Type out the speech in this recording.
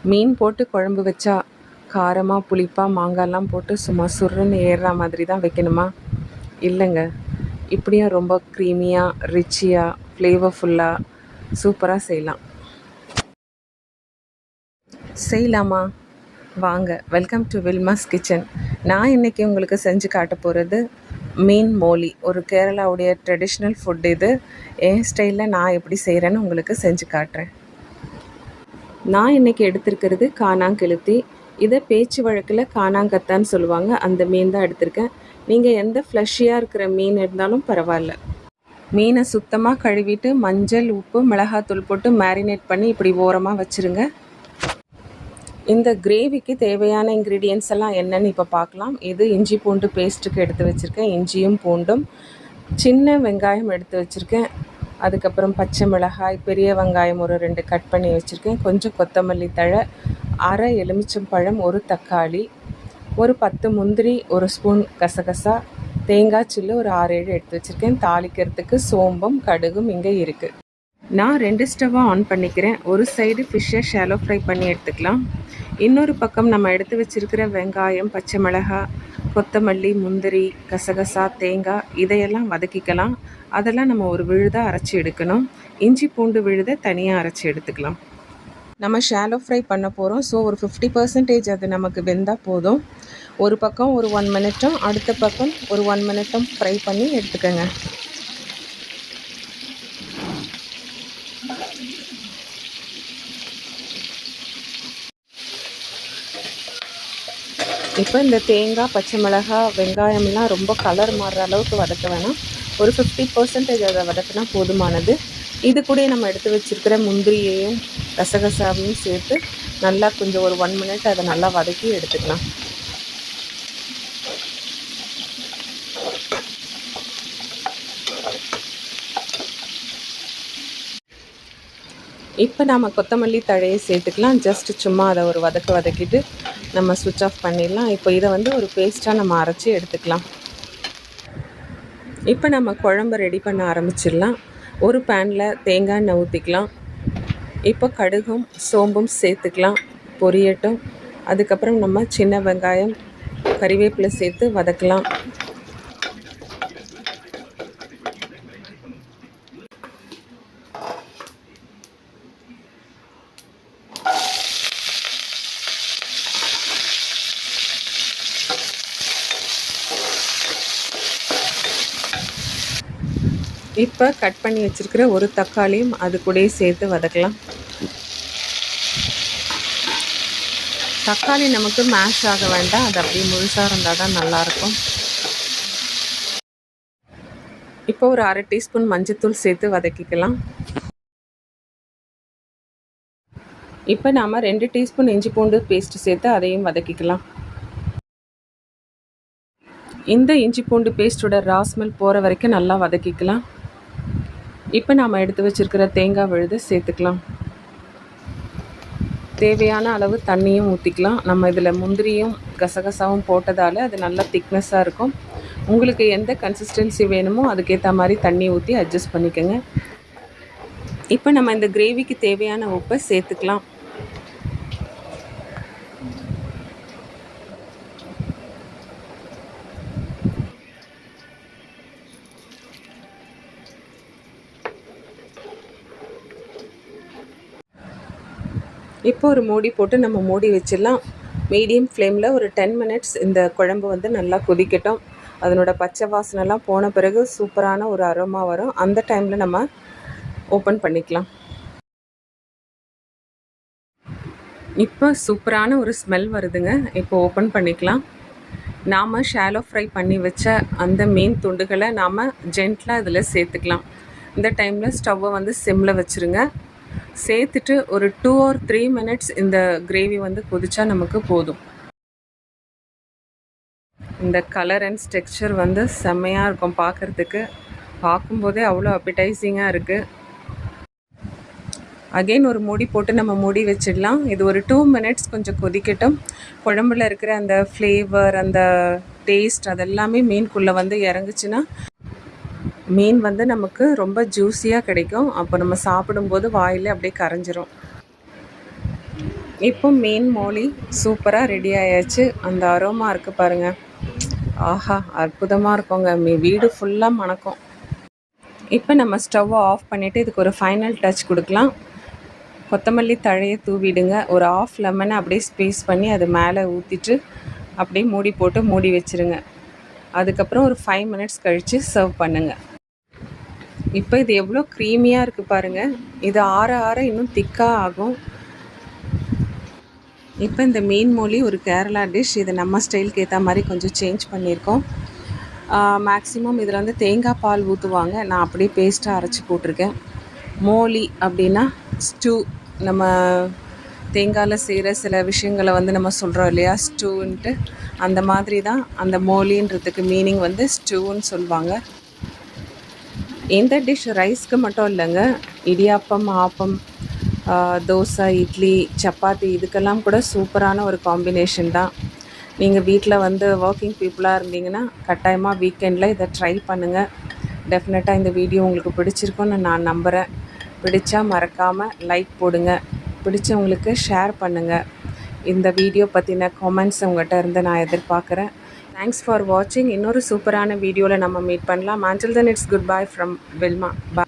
மீன் போட்டு குழம்பு வச்சா காரமாக புளிப்பாக மாங்காய்லாம் போட்டு சும்மா சுருன்னு ஏறுற மாதிரி தான் வைக்கணுமா? இல்லைங்க, இப்படியும் ரொம்ப க்ரீமியாக ரிச்சியாக ஃப்ளேவர்ஃபுல்லாக சூப்பராக செய்யலாமா? வாங்க, வெல்கம் டு வில்மாஸ் கிச்சன். நான் இன்றைக்கி உங்களுக்கு செஞ்சு காட்ட போகிறது மீன் மோலி. ஒரு கேரளாவுடைய ட்ரெடிஷ்னல் ஃபுட் இது. என் ஸ்டைலில் நான் எப்படி செய்கிறேன்னு உங்களுக்கு செஞ்சு காட்டுறேன். நான் இன்றைக்கி எடுத்திருக்கிறது காணாங்கெளுத்தி. இதை பேச்சு வழக்கில் காணாங்கத்தான்னு சொல்லுவாங்க. அந்த மீன் தான் எடுத்திருக்கேன். நீங்கள் எந்த ஃப்ளஷியாக இருக்கிற மீன் இருந்தாலும் பரவாயில்ல. மீனை சுத்தமாக கழுவிட்டு மஞ்சள், உப்பு, மிளகாத்தூள் போட்டு மேரினேட் பண்ணி இப்படி ஓரமாக வச்சுருங்க. இந்த கிரேவிக்கு தேவையான இன்க்ரீடியன்ஸ் எல்லாம் என்னென்னு இப்போ பார்க்கலாம். இது இஞ்சி பூண்டு பேஸ்ட்டுக்கு எடுத்து வச்சுருக்கேன். இஞ்சியும் பூண்டும், சின்ன வெங்காயம் எடுத்து வச்சுருக்கேன். அதுக்கப்புறம் பச்சை மிளகாய், பெரிய வெங்காயம் ஒரு 2 கட் பண்ணி வச்சுருக்கேன். கொஞ்சம் கொத்தமல்லி தழை, அரை எலுமிச்சம்பழம், ஒரு தக்காளி, ஒரு 10 முந்திரி, ஒரு ஸ்பூன் கசகசா, தேங்காய் சில்லு ஒரு 6-7 எடுத்து வச்சுருக்கேன். தாளிக்கிறதுக்கு சோம்பும் கடுகும் இங்கே இருக்குது. நான் 2 ஸ்டவ்வை ஆன் பண்ணிக்கிறேன். ஒரு சைடு ஃபிஷ்ஷை ஷாலோ ஃப்ரை பண்ணி எடுத்துக்கலாம். இன்னொரு பக்கம் நம்ம எடுத்து வச்சுருக்கிற வெங்காயம், பச்சை மிளகாய், கொத்தமல்லி, முந்திரி, கசகசா, தேங்காய் இதையெல்லாம் வதக்கிக்கலாம். அதெல்லாம் நம்ம ஒரு விழுதாக அரைச்சி எடுக்கணும். இஞ்சி பூண்டு விழுதை தனியாக அரைச்சி எடுத்துக்கலாம். நம்ம ஷாலோ ஃப்ரை பண்ண போகிறோம். ஸோ ஒரு 50% அது நமக்கு வெந்தால் போதும். ஒரு பக்கம் ஒரு 1 மினிட்டும், அடுத்த பக்கம் ஒரு 1 மினிட்டும் ஃப்ரை பண்ணி எடுத்துக்கோங்க. இப்போ இந்த தேங்காய், பச்சை மிளகாய், வெங்காயம்லாம் ரொம்ப கலர் மாறுற அளவுக்கு வதக்க வேணாம். ஒரு 50% அதை வதக்கினா போதுமானது. இது கூட நம்ம எடுத்து வச்சுருக்கிற முந்திரியையும் கசகசாவையும் சேர்த்து நல்லா கொஞ்சம் ஒரு 1 மினிட் அதை நல்லா வதக்கி எடுத்துக்கலாம். இப்போ நாம் கொத்தமல்லி தழையை சேர்த்துக்கலாம். ஜஸ்ட் சும்மா அதை ஒரு வதக்கிட்டு நம்ம ஸ்விட்ச் ஆஃப் பண்ணிடலாம். இப்போ இதை ஒரு பேஸ்ட்டாக நம்ம அரைச்சி எடுத்துக்கலாம். இப்போ நம்ம குழம்பு ரெடி பண்ண ஆரம்பிச்சிடலாம். ஒரு பேனில் தேங்காய் எண்ணெய் ஊற்றிக்கலாம். இப்போ கடுகும் சோம்பும் சேர்த்துக்கலாம், பொரியட்டும். அதுக்கப்புறம் நம்ம சின்ன வெங்காயம், கறிவேப்பிலை சேர்த்து வதக்கலாம். இப்போ கட் பண்ணி வச்சுருக்கிற ஒரு தக்காளியும் அது கூடயே சேர்த்து வதக்கலாம். தக்காளி நமக்கு மேஷ் ஆக வேண்டாம், அது அப்படியே முழுசாக இருந்தால் தான் நல்லாயிருக்கும். இப்போ ஒரு 1/2 டீஸ்பூன் மஞ்சத்தூள் சேர்த்து வதக்கிக்கலாம். இப்போ நாம் 2 டீஸ்பூன் இஞ்சி பூண்டு பேஸ்ட்டு சேர்த்து அதையும் வதக்கிக்கலாம். இந்த இஞ்சி பூண்டு பேஸ்ட்டோட ரா ஸ்மெல் போகிற வரைக்கும் நல்லா வதக்கிக்கலாம். இப்போ நாம் எடுத்து வச்சுருக்கிற தேங்காய் விழுதை சேர்த்துக்கலாம். தேவையான அளவு தண்ணியும் ஊற்றிக்கலாம். நம்ம இதில் முந்திரியும் கசகசாவும் போட்டதால் அது நல்லா திக்னஸாக இருக்கும். உங்களுக்கு எந்த கன்சிஸ்டன்சி வேணுமோ அதுக்கேற்ற மாதிரி தண்ணி ஊற்றி அட்ஜஸ்ட் பண்ணிக்கோங்க. இப்போ நம்ம இந்த கிரேவிக்கு தேவையான உப்பை சேர்த்துக்கலாம். இப்போ ஒரு மூடி போட்டு நம்ம மூடி வச்சிடலாம். மீடியம் ஃப்ளேமில் ஒரு 10 மினிட்ஸ் இந்த குழம்பு நல்லா கொதிக்கட்டும். அதனோட பச்சை வாசனைலாம் போன பிறகு சூப்பரான ஒரு அரோமா வரும். அந்த டைமில் நம்ம ஓப்பன் பண்ணிக்கலாம். இப்போ சூப்பரான ஒரு ஸ்மெல் வருதுங்க. இப்போ ஓப்பன் பண்ணிக்கலாம். நாம் ஷாலோ ஃப்ரை பண்ணி வச்ச அந்த மீன் துண்டுகளை நாம் ஜென்ட்லாக இதில் சேர்த்துக்கலாம். இந்த டைமில் ஸ்டவ்வை சிம்மில் வச்சுருங்க. சேர்த்துட்டு ஒரு 2 or 3 மினிட்ஸ் இந்த கிரேவி கொதிச்சா நமக்கு போதும். இந்த கலர் அண்ட் டெக்ஸ்சர் செம்மையாக இருக்கும் பார்க்குறதுக்கு. பார்க்கும்போதே அவ்வளோ அப்படைசிங்காக இருக்குது. அகெயின் ஒரு மூடி போட்டு நம்ம மூடி வச்சிடலாம். இது ஒரு 2 மினிட்ஸ் கொஞ்சம் கொதிக்கட்டும். குழம்புல இருக்கிற அந்த ஃப்ளேவர், அந்த டேஸ்ட் அதெல்லாமே மீனுக்குள்ளே இறங்குச்சுன்னா மீன் நமக்கு ரொம்ப ஜூஸியாக கிடைக்கும். அப்போ நம்ம சாப்பிடும்போது வாயில் அப்படியே கரைஞ்சிரும். இப்போ மீன் மோலி சூப்பராக ரெடி ஆயாச்சு. அந்த அரோமா இருக்குது பாருங்கள். ஆஹா, அற்புதமாக இருக்குங்க. வீடு ஃபுல்லாக மணக்கும். இப்போ நம்ம ஸ்டவ்வை ஆஃப் பண்ணிவிட்டு இதுக்கு ஒரு ஃபைனல் டச் கொடுக்கலாம். கொத்தமல்லி தழையை தூவிடுங்க. ஒரு ஆஃப் லெமனை அப்படியே ஸ்பீஸ் பண்ணி அது மேலே ஊற்றிட்டு அப்படியே மூடி போட்டு மூடி வச்சுருங்க. அதுக்கப்புறம் ஒரு 5 மினிட்ஸ் கழித்து சர்வ் பண்ணுங்கள். இப்போ இது எவ்வளோ க்ரீமியாக இருக்குது பாருங்கள். இது ஆற ஆற இன்னும் திக்காக ஆகும். இப்போ இந்த மீன் மோலி ஒரு கேரளா டிஷ். இது நம்ம ஸ்டைலுக்கு ஏற்ற மாதிரி கொஞ்சம் சேஞ்ச் பண்ணியிருக்கோம். மேக்ஸிமம் இதில் வந்து தேங்காய் பால் ஊற்றுவாங்க. நான் அப்படியே பேஸ்ட்டாக அரைச்சி போட்டிருக்கேன். மோலி அப்படின்னா ஸ்டூ. நம்ம தேங்காயில் செய்கிற சில விஷயங்களை வந்து நம்ம சொல்கிறோம் இல்லையா, ஸ்டூன்ட்டு. அந்த மாதிரி தான் அந்த மோலின்றதுக்கு மீனிங் வந்து ஸ்டூன்னு சொல்லுவாங்க. இந்த டிஷ் ரைஸ்க்கு மட்டும் இல்லைங்க, இடியாப்பம், ஆப்பம், தோசை, இட்லி, சப்பாத்தி இதுக்கெல்லாம் கூட சூப்பரான ஒரு காம்பினேஷன் தான். நீங்கள் வீட்டில் வந்து ஒர்க்கிங் பீப்புளாக இருந்தீங்கன்னா கட்டாயமாக வீக்கெண்டில் இதை ட்ரை பண்ணுங்கள். டெஃபினட்டாக இந்த வீடியோ உங்களுக்கு பிடிச்சிருக்குன்னு நான் நம்புகிறேன். பிடிச்சா மறக்காமல் லைக் போடுங்க. பிடிச்சவங்களுக்கு ஷேர் பண்ணுங்கள். இந்த வீடியோ பற்றின கமெண்ட்ஸ் உங்கள்கிட்ட இருந்து நான் எதிர்பார்க்குறேன். தேங்க்ஸ் ஃபார் வாட்சிங். இன்னொரு சூப்பரான வீடியோவில் நம்ம மீட் பண்ணலாம். Until then, it's goodbye from Vilma. Bye.